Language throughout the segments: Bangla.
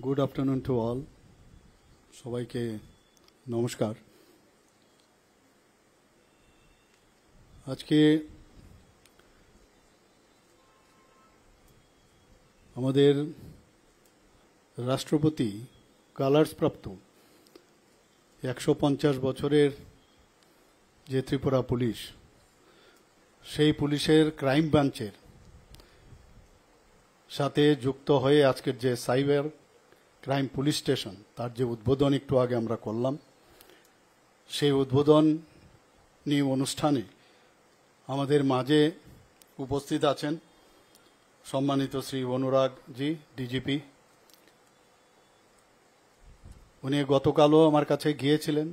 গুড আফটারনুন টু অল, সবাইকে নমস্কার। আজকে আমাদের রাষ্ট্রপতি কালার্স প্রাপ্ত 150 বছরের যে ত্রিপুরা পুলিশ, সেই পুলিশের ক্রাইম ব্রাঞ্চের সাথে যুক্ত হয়ে আজকের যে সাইবার ক্রাইম পুলিশ স্টেশন, তার যে উদ্বোধন একটু আগে আমরা করলাম, সেই উদ্বোধনী অনুষ্ঠানে আমাদের মাঝে উপস্থিত আছেন সম্মানিত শ্রী অনুরাগ জি, ডিজিপি। উনি গতকালও আমার কাছে গিয়েছিলেন।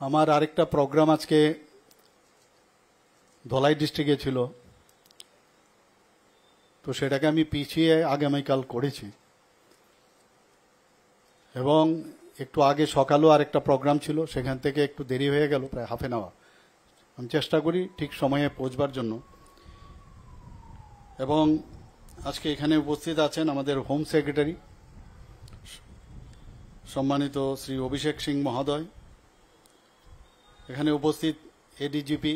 আমার আরেকটা প্রোগ্রাম আজকে ধলাই ডিস্ট্রিক্টে ছিল, তো সেটাকে আমি পিছিয়ে আগামীকাল করেছি, এবং একটু আগে সকালেও আরেকটা প্রোগ্রাম ছিল, সেখান থেকে একটু দেরি হয়ে গেল, প্রায় হাফ এন আওয়ার। আমি চেষ্টা করি ঠিক সময়ে পৌঁছবার জন্য। এবং আজকে এখানে উপস্থিত আছেন আমাদের হোম সেক্রেটারি সম্মানিত শ্রী অভিষেক সিং মহোদয়, এখানে উপস্থিত এডিজিপি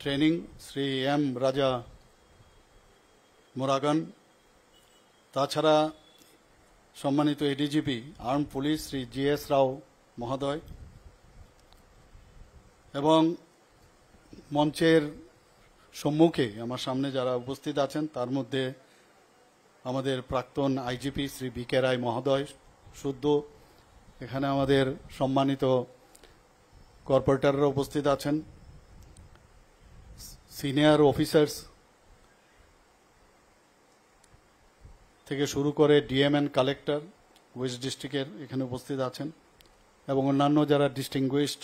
ট্রেনিং শ্রী এম রাজা মোরাগান, তাছাড়া সম্মানিত ADGP armed police Shri GS Rao মহোদয়, এবং মঞ্চের সম্মুখে আমার সামনে যারা উপস্থিত আছেন তার মধ্যে আমাদের প্রাক্তন আইজিপি শ্রী বি কে রায় মহোদয় শুদ্ধ, এখানে আমাদের সম্মানিত কর্পোরেটররা উপস্থিত আছেন, সিনিয়র অফিসার্স থেকে শুরু করে ডিএমএন কালেক্টর ওয়েস্ট ডিস্ট্রিক্টের এখানে উপস্থিত আছেন, এবং অন্যান্য যারা ডিস্টিংগুইশড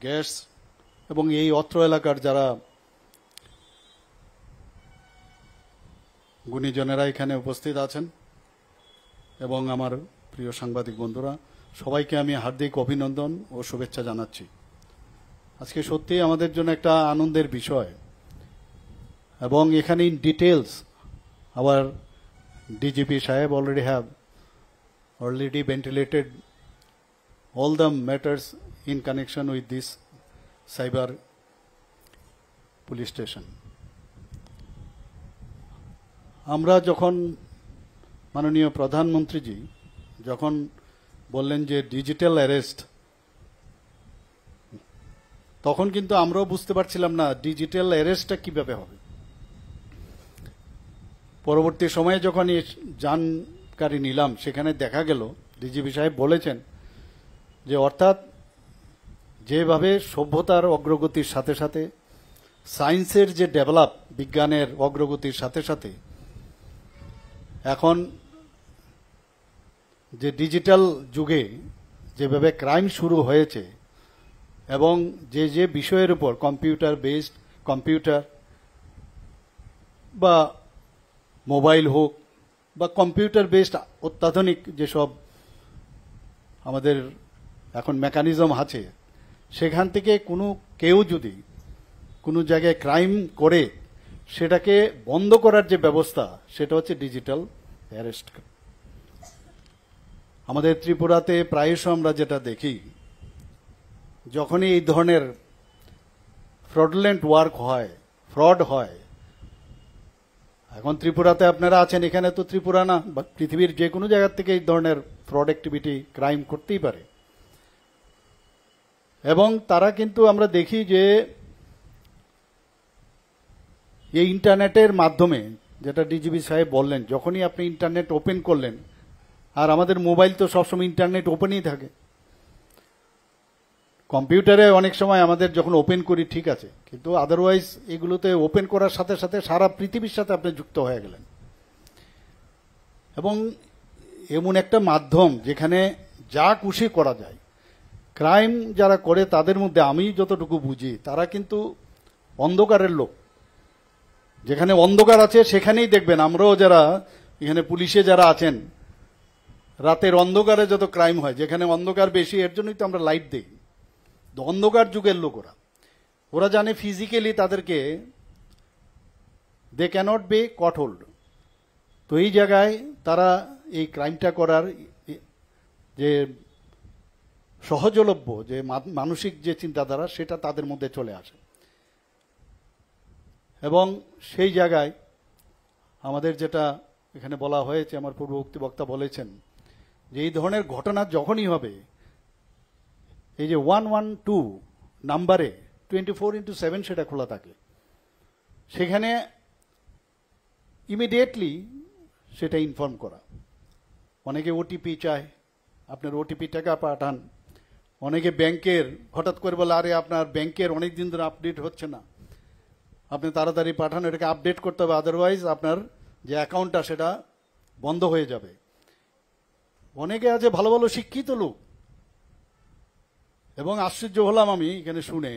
গেস্টস এবং এই অত্র এলাকার যারা গুণীজনেরা এখানে উপস্থিত আছেন, এবং আমার প্রিয় সাংবাদিক বন্ধুরা, সবাইকে আমি হার্দিক অভিনন্দন ও শুভেচ্ছা জানাচ্ছি। আজকে সত্যিই আমাদের জন্য একটা আনন্দের বিষয়, এবং এখানে in details our DGP Saheb already ventilated all the matters in connection with this cyber police station. আমরা যখন মাননীয় প্রধানমন্ত্রীজি যখন বললেন যে ডিজিটাল অ্যারেস্ট, তখন কিন্তু আমরাও বুঝতে পারছিলাম না ডিজিটাল অ্যারেস্টটা কিভাবে হবে। পরবর্তী সময়ে যখন জানকারি নিলাম, সেখানে দেখা গেল ডিজিপি সাহেব বলেছেন যে অর্থাৎ যেভাবে সভ্যতার অগ্রগতির সাথে সাথে সায়েন্সের যে ডেভেলপ, বিজ্ঞানের অগ্রগতির সাথে সাথে এখন যে ডিজিটাল যুগে যেভাবে ক্রাইম শুরু হয়েছে, এবং যে যে বিষয়ের উপর কম্পিউটার বা মোবাইল হোক বা কম্পিউটার বেসড অত্যাধুনিক যেসব আমাদের এখন মেকানিজম আছে, সেখান থেকে কেউ যদি কোনো জায়গায় ক্রাইম করে সেটাকে বন্ধ করার যে ব্যবস্থা, সেটা হচ্ছে ডিজিটাল অ্যারেস্ট। আমাদের ত্রিপুরাতে প্রায়শ আমরা যেটা দেখি, যখনই এই ধরনের ফ্রডুলেন্ট ওয়ার্ক হয়, ফ্রড হয়, এখন ত্রিপুরাতে আপনারা আছেন, এখানে তো ত্রিপুরা না, পৃথিবীর যে কোনো জায়গা থেকে এই ধরনের ফ্রড অ্যাক্টিভিটি, ক্রাইম করতেই পারে। এবং তারা কিন্তু আমরা দেখি যে এই ইন্টারনেটের মাধ্যমে, যেটা ডিজিপি সাহেব বললেন, যখনই আপনি ইন্টারনেট ওপেন করলেন, আর আমাদের মোবাইল তো সবসময় ইন্টারনেট ওপেনই থাকে, কম্পিউটারে অনেক সময় আমাদের যখন ওপেন করি ঠিক আছে, কিন্তু আদারওয়াইজ এগুলোতে ওপেন করার সাথে সাথে সারা পৃথিবীর সাথে আপনি যুক্ত হয়ে গেলেন। এবং এমন একটা মাধ্যম যেখানে যা খুশি করা যায়। ক্রাইম যারা করে তাদের মধ্যে আমি যতটুকু বুঝি, তারা কিন্তু অন্ধকারের লোক। যেখানে অন্ধকার আছে সেখানেই দেখবেন, আমরাও যারা এখানে পুলিশে যারা আছেন, রাতের অন্ধকারে যত ক্রাইম হয়, যেখানে অন্ধকার বেশি, এর জন্যই তো আমরা লাইট দিই। অন্ধকার যুগের লোক ওরা জানে ফিজিক্যালি তাদেরকে they can't B caught hold, তো এই জায়গায় তারা এই ক্রাইমটা করার যে সহজলভ্য যে মানসিক যে চিন্তাধারা সেটা তাদের মধ্যে চলে আসে, এবং সেই জায়গায় আমাদের যেটা এখানে বলা হয়েছে, আমার পূর্ববর্তী বক্তা বলেছেন যে এই ধরনের ঘটনা যখনই হবে, এই যে 112 নাম্বারে 24/7 সেটা খোলা থাকে, সেখানে ইমিডিয়েটলি সেটা ইনফর্ম করা। অনেকে ওটিপি চায়, আপনার ওটিপি টাকা পাঠান। অনেকে ব্যাংকের হঠাৎ করে বলে, আরে আপনার ব্যাংকের অনেক দিন ধরে আপডেট হচ্ছে না, আপনি তাড়াতাড়ি পাঠান, এটাকে আপডেট করতে হবে, আদারওয়াইজ আপনার যে অ্যাকাউন্টটা সেটা বন্ধ হয়ে যাবে। অনেকে আছে ভালো ভালো শিক্ষিত লোক, এবং আশ্চর্য হলাম আমি এখানে শুনে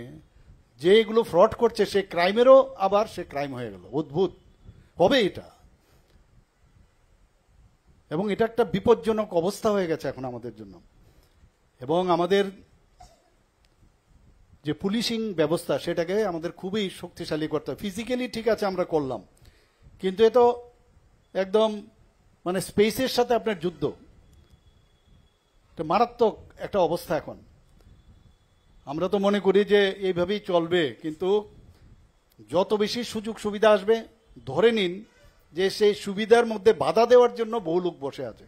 যে এগুলো ফ্রড করছে সে ক্রাইমেরও আবার সে ক্রাইম হয়ে গেল। অদ্ভুত হবে এটা, এবং এটা একটা বিপজ্জনক অবস্থা হয়ে গেছে এখন আমাদের জন্য। এবং আমাদের যে পুলিশিং ব্যবস্থা সেটাকে আমাদের খুবই শক্তিশালী করতে হবে। ফিজিক্যালি ঠিক আছে আমরা করলাম, কিন্তু এ তো একদম মানে স্পেসের সাথে আপনার যুদ্ধ, মারাত্মক একটা অবস্থা এখন। আমরা তো মনে করি যে এইভাবেই চলবে, কিন্তু যত বেশি সুযোগ সুবিধা আসবে, ধরে নিন যে সেই সুবিধার মধ্যে বাধা দেওয়ার জন্য বহু লোক বসে আছে।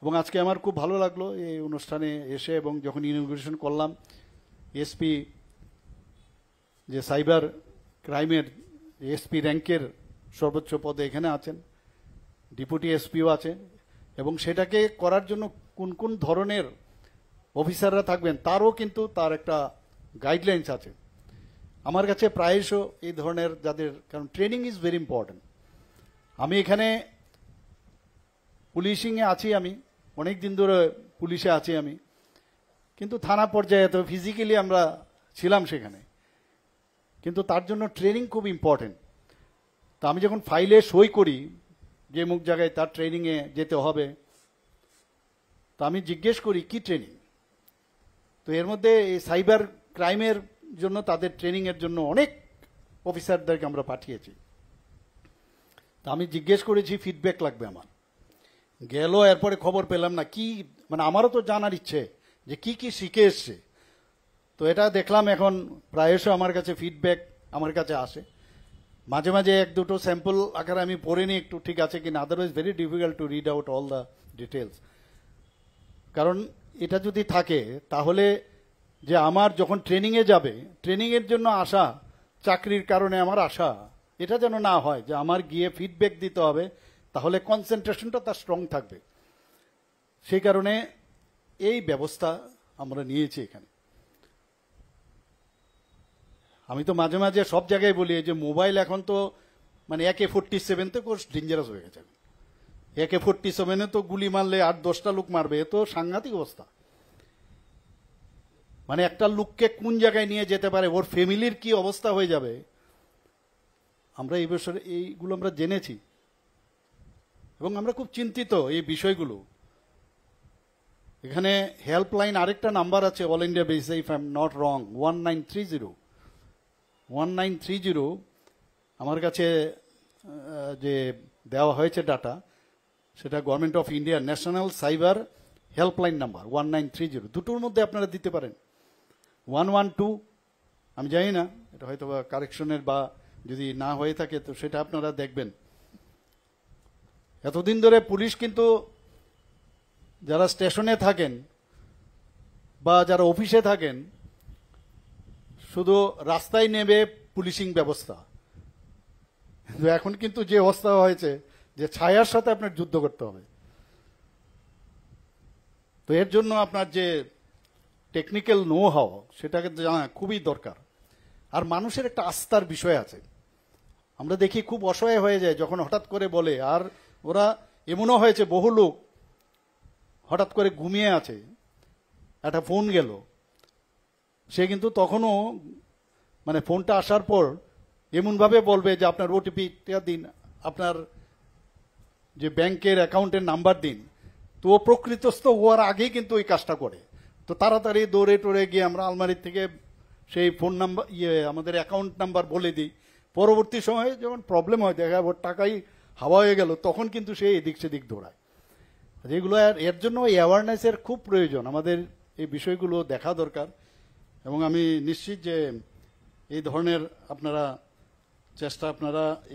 এবং আজকে আমার খুব ভালো লাগলো এই অনুষ্ঠানে এসে, এবং যখন ইনগ্রেশন করলাম, এসপি যে সাইবার ক্রাইমের এসপি র্যাঙ্কের সর্বোচ্চ পদে এখানে আছেন, ডেপুটি এসপিও আছে, এবং সেটাকে করার জন্য কোন কোন ধরনের অফিসাররা থাকবেন তারও কিন্তু তার একটা গাইডলাইন্স আছে। আমার কাছে প্রায়শ এই ধরনের যাদের, কারণ ট্রেনিং ইজ ভেরি ইম্পর্টেন্ট। আমি এখানে পুলিশিংয়ে আছি, আমি অনেক দিন ধরে পুলিশে আছি আমি, কিন্তু থানা পর্যায়ে তো ফিজিক্যালি আমরা ছিলাম সেখানে, কিন্তু তার জন্য ট্রেনিং খুব ইম্পর্টেন্ট। তা আমি যখন ফাইলে সই করি যে মুখ জায়গায় তার ট্রেনিংয়ে যেতে হবে, তো আমি জিজ্ঞেস করি কি ট্রেনিং। তো এর মধ্যে এই সাইবার ক্রাইমের জন্য তাদের ট্রেনিংয়ের জন্য অনেক অফিসারদেরকে আমরা পাঠিয়েছি। তা আমি জিজ্ঞেস করেছি ফিডব্যাক লাগবে আমার, গেল এরপরে খবর পেলাম না কি, মানে আমারও তো জানার ইচ্ছে যে কি কি শিখে এসছে। তো এটা দেখলাম এখন প্রায়শ আমার কাছে ফিডব্যাক আমার কাছে আসে, মাঝে মাঝে এক দুটো স্যাম্পল আকারে আমি পড়ে নিই একটু ঠিক আছে কিনা, otherwise very difficult to read out all the details. কারণ এটা যদি থাকে তাহলে যে আমার যখন ট্রেনিংয়ে যাবে, ট্রেনিংয়ের জন্য আসা, চাকরির কারণে আমার আসা, এটা যেন না হয় যে আমার গিয়ে ফিডব্যাক দিতে হবে, তাহলে কনসেন্ট্রেশনটা তার স্ট্রং থাকবে। সেই কারণে এই ব্যবস্থা আমরা নিয়েছি এখানে। আমি তো মাঝে মাঝে সব জায়গায় বলি যে মোবাইল এখন তো মানে AK-47 তো ডেঞ্জারাস হয়ে গেছে। AK-47 তো গুলি মারলে 8-10টা লোক মারবে, এ তো সাংঘাতিক অবস্থা। মানে একটা লোককে কোন জায়গায় নিয়ে যেতে পারে, ওর ফ্যামিলির কি অবস্থা হয়ে যাবে, আমরা এই বছর এইগুলো আমরা জেনেছি, এবং আমরা খুব চিন্তিত এই বিষয়গুলো। এখানে হেল্পলাইন আরেকটা নাম্বার আছে অল ইন্ডিয়া বেসে, if I am not wrong, 1930 আমার কাছে যে দেওয়া হয়েছে ডাটা, সেটা government of India national cyber helpline number 1930। দুটোর মধ্যে আপনারা দিতে পারেন। 112 আমি জানি না, এটা হয়তো বা কারেকশনের বা যদি না হয়ে থাকে তো সেটা আপনারা দেখবেন। এতদিন ধরে পুলিশ কিন্তু যারা স্টেশনে থাকেন বা যারা অফিসে থাকেন, শুধু রাস্তায় নেবে পুলিশিং ব্যবস্থা, এখন কিন্তু যে অবস্থা হয়েছে যে ছায়ার সাথে আপনার যুদ্ধ করতে হবে। তো এর জন্য আপনার যে টেকনিক্যাল নো হাও সেটাকে জানা খুবই দরকার। আর মানুষের একটা আস্থার বিষয় আছে, আমরা দেখি খুব অসহায় হয়ে যায় যখন হঠাৎ করে বলে। আর ওরা এমনও হয়েছে বহু লোক হঠাৎ করে ঘুমিয়ে আছে, একটা ফোন গেল, সে কিন্তু তখনও মানে ফোনটা আসার পর এমনভাবে বলবে যে আপনার ওটিপিটা দিন, আপনার যে ব্যাংকের অ্যাকাউন্টের নাম্বার দিন। তো ও প্রকৃতস্থ হওয়ার আগেই কিন্তু ওই কাজটা করে। তো তাড়াতাড়ি দৌড়ে টোড়ে গিয়ে আমরা আলমারির থেকে সেই ফোন নাম্বার আমাদের অ্যাকাউন্ট নাম্বার বলে দিই, পরবর্তী সময়ে যখন প্রবলেম হয়, দেখা ওর টাকাই হাওয়া হয়ে গেল, তখন কিন্তু সে এদিক সেদিক দৌড়ায়। যেগুলো এর জন্য অ্যাওয়ারনেসের খুব প্রয়োজন, আমাদের এই বিষয়গুলো দেখা দরকার। এবং আমি নিশ্চিত যে এই ধরনের আপনারা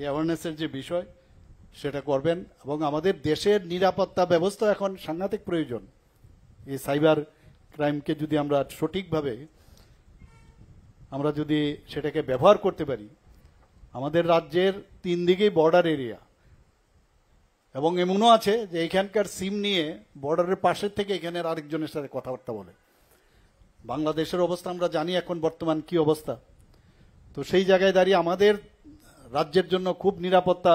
অ্যাওয়ারনেসের যে বিষয় সেটা করবেন। এবং আমাদের দেশের নিরাপত্তা ব্যবস্থা এখন সাংঘাতিক প্রয়োজন। এই সাইবার ক্রাইমকে যদি আমরা সঠিকভাবে আমরা যদি সেটাকে ব্যবহার করতে পারি, আমাদের রাজ্যের 3 দিকেই বর্ডার এরিয়া, এবং এমনও আছে যে এখানকার সিম নিয়ে বর্ডারের পাশের থেকে এখানের আরেকজনের সাথে কথাবার্তা বলে। বাংলাদেশের অবস্থা আমরা জানি এখন বর্তমান কি অবস্থা। তো সেই জায়গায় দাঁড়িয়ে আমাদের রাজ্যের জন্য খুব নিরাপত্তা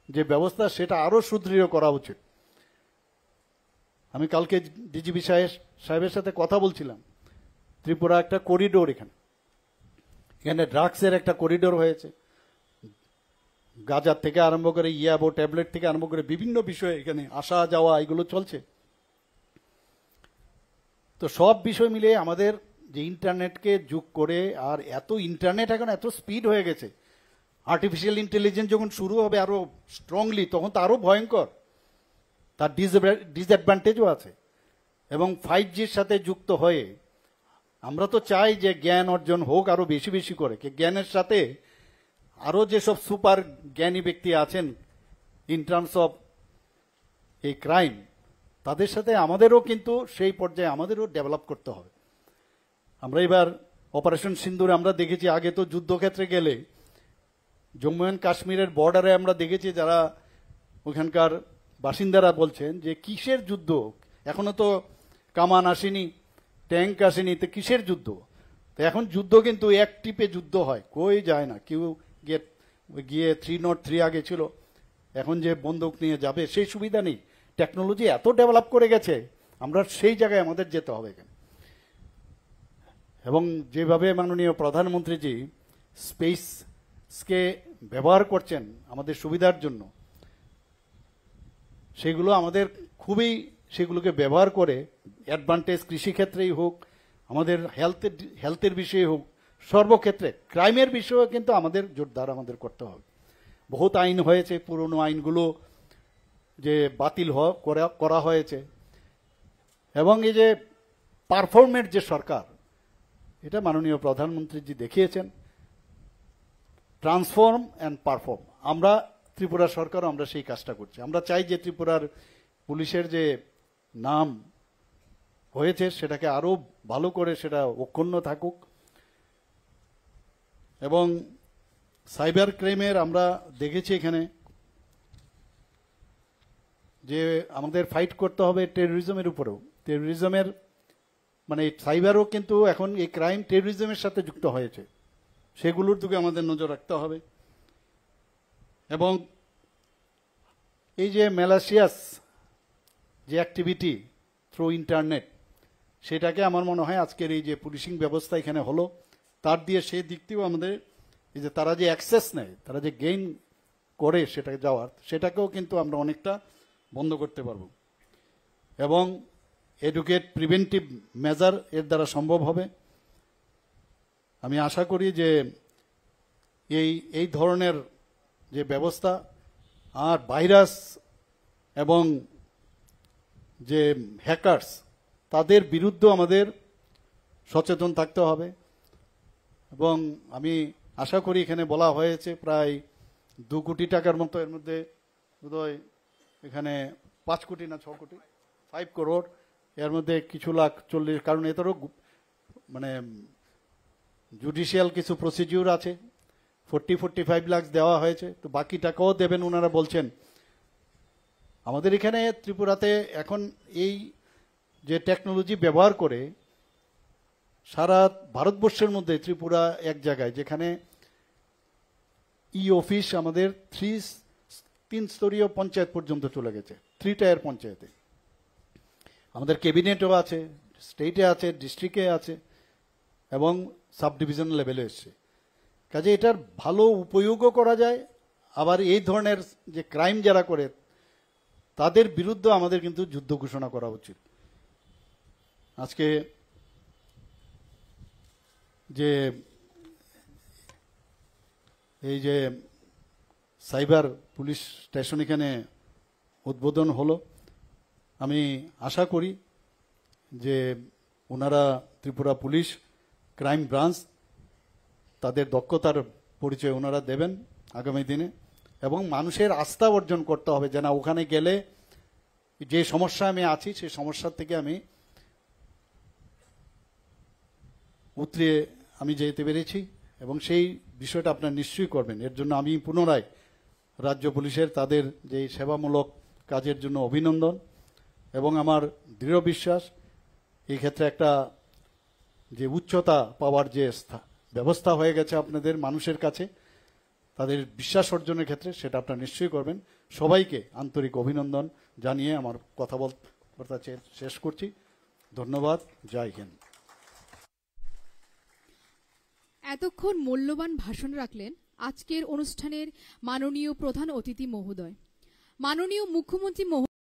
যে ব্যবস্থা সেটা আরো সুদৃঢ় করা উচিত। আমি কালকে ডিজিপি সাহেবের সাথে কথা বলছিলাম। ত্রিপুরা একটা করিডোর, এখানে ড্রাগসের একটা করিডোর হয়েছে, গাঁজার থেকে আরম্ভ করে ইয়াবো ট্যাবলেট থেকে আরম্ভ করে বিভিন্ন বিষয়ে এখানে আসা যাওয়া এগুলো চলছে। তো সব বিষয় মিলে আমাদের যে ইন্টারনেটকে যোগ করে, আর এত ইন্টারনেট এখন এত স্পিড হয়ে গেছে, আর্টিফিশিয়াল ইন্টেলিজেন্স যখন শুরু হবে আরো স্ট্রংলি, তখন তো আরো ভয়ঙ্কর, তার ডিসঅ্যাডভান্টেজও আছে। এবং 5Gর সাথে যুক্ত হয়ে আমরা তো চাই যে জ্ঞান অর্জন হোক আরো বেশি বেশি করে, জ্ঞানের সাথে আরো যেসব সুপার জ্ঞানী ব্যক্তি আছেন ইন টার্মস অফ এই ক্রাইম, তাদের সাথে আমাদেরও কিন্তু সেই পর্যায়ে আমাদেরও ডেভেলপ করতে হবে। আমরা এবার অপারেশন সিন্দুরে আমরা দেখেছি, আগে তো যুদ্ধক্ষেত্রে গেলে জম্মু অ্যান্ড কাশ্মীরের বর্ডারে আমরা দেখেছি যারা ওখানকার বাসিন্দারা বলছেন যে কিসের যুদ্ধ, এখনো তো কামান আসেনি, ট্যাঙ্ক আসেনি, তো কিসের যুদ্ধ। তো এখন যুদ্ধ কিন্তু এক টিপে যুদ্ধ হয়, কই যায় না, কেউ গিয়ে 303 আগে ছিল, এখন যে বন্দুক নিয়ে যাবে সেই সুবিধা নেই। টেকনোলজি এত ডেভেলপ করে গেছে, আমরা সেই জায়গায় আমাদের যেতে হবে। এবং যেভাবে মাননীয় প্রধানমন্ত্রীজি স্পেসকে ব্যবহার করছেন আমাদের সুবিধার জন্য, সেগুলো আমাদের খুবই, সেগুলোকে ব্যবহার করে অ্যাডভান্টেজ কৃষিক্ষেত্রেই হোক, আমাদের হেলথের বিষয়ে হোক, সর্বক্ষেত্রে ক্রাইমের বিষয়েও কিন্তু আমাদের জোরদার আমাদের করতে হবে। বহুত আইন হয়েছে, পুরনো আইনগুলো যে বাতিল করা হয়েছে। এবং এই যে পারফর্মের যে সরকার, এটা মাননীয় প্রধানমন্ত্রীজি দেখিয়েছেন, ট্রান্সফর্ম অ্যান্ড পারফর্ম। আমরা ত্রিপুরা সরকারও আমরা সেই কাজটা করছি। আমরা চাই যে ত্রিপুরার পুলিশের যে নাম হয়েছে সেটাকে আরো ভালো করে সেটা অক্ষুণ্ণ থাকুক। এবং সাইবার ক্রাইমের আমরা দেখেছি এখানে যে আমাদের ফাইট করতে হবে টেরোরিজমের উপরেও। টেরোরিজমের মানে সাইবারও কিন্তু এখন এই ক্রাইম টেরোরিজমের সাথে যুক্ত হয়েছে, সেগুলোর দিকে আমাদের নজর রাখতে হবে। এবং এই যে ম্যালাসিয়াস যে অ্যাক্টিভিটি থ্রু ইন্টারনেট, সেটাকে আমার মনে হয় আজকের এই যে পুলিশিং ব্যবস্থা এখানে হলো, তার দিয়ে সেই দিক থেকেও আমাদের এই যে তারা যে অ্যাক্সেস নেয়, তারা যে গেইন করে সেটাকে যাওয়ার, সেটাকেও কিন্তু আমরা অনেকটা বন্ধ করতে পারবো। এবং এডুকেট প্রিভেন্টিভ মেজার এর দ্বারা সম্ভব হবে। আমি আশা করি যে এই ধরনের যে ব্যবস্থা, আর ভাইরাস এবং যে হ্যাকার্স, তাদের বিরুদ্ধে আমাদের সচেতন থাকতে হবে। এবং আমি আশা করি এখানে বলা হয়েছে প্রায় 2 কোটি টাকার মতো, এর মধ্যে বোধহয় এখানে 5 কোটি না 6 কোটি, 5 করোড়, এর মধ্যে কিছু লাখ 40, কারণ এটারও মানে জুডিশিয়াল কিছু প্রসিডিউর আছে, 40-45 লাখ দেওয়া হয়েছে, তো বাকি টাকাও দেবেন ওনারা বলছেন। আমাদের এখানে ত্রিপুরাতে এখন এই যে টেকনোলজি ব্যবহার করে সারা ভারতবর্ষের মধ্যে ত্রিপুরা এক জায়গায়, যেখানে ই অফিস আমাদের 3 স্তরীয় পঞ্চায়েত পর্যন্ত চলে গেছে, 3 টায়ার পঞ্চায়েতে। আমাদের ক্যাবিনেটও আছে, স্টেটে আছে, ডিস্ট্রিক্টে আছে, এবং সাব ডিভিশন লেভেলে এসছে। কাজে এটার ভালো উপয়োগও করা যায়। আবার এই ধরনের যে ক্রাইম যারা করে তাদের বিরুদ্ধে আমাদের কিন্তু যুদ্ধ ঘোষণা করা উচিত। আজকে যে এই যে সাইবার পুলিশ স্টেশন এখানে উদ্বোধন হলো, আমি আশা করি যে ওনারা ত্রিপুরা পুলিশ ক্রাইম ব্রাঞ্চ তাদের দক্ষতার পরিচয় ওনারা দেবেন আগামী দিনে, এবং মানুষের আস্থা অর্জন করতে হবে যে না, ওখানে গেলে যে সমস্যা আমি আছি সেই সমস্যার থেকে আমি উতরে আমি যেতে পেরেছি, এবং সেই বিষয়টা আপনারা নিশ্চয়ই করবেন। এর জন্য আমি পুনরায় রাজ্য পুলিশের তাদের যে সেবামূলক কাজের জন্য অভিনন্দন, এবং আমার দৃঢ় বিশ্বাস এই ক্ষেত্রে একটা যে উচ্চতা পাওয়ার যে ব্যবস্থা হয়ে গেছে আপনাদের মানুষের কাছে তাদের বিশ্বাস অর্জনের ক্ষেত্রে, সেটা আপনারা নিশ্চয়ই করবেন। সবাইকে আন্তরিক অভিনন্দন জানিয়ে আমার কথা শেষ করছি। ধন্যবাদ। জয় হিন্দ। এতক্ষণ মূল্যবান ভাষণ রাখলেন আজকের অনুষ্ঠানের মাননীয় প্রধান অতিথি মহোদয়, মাননীয় মুখ্যমন্ত্রী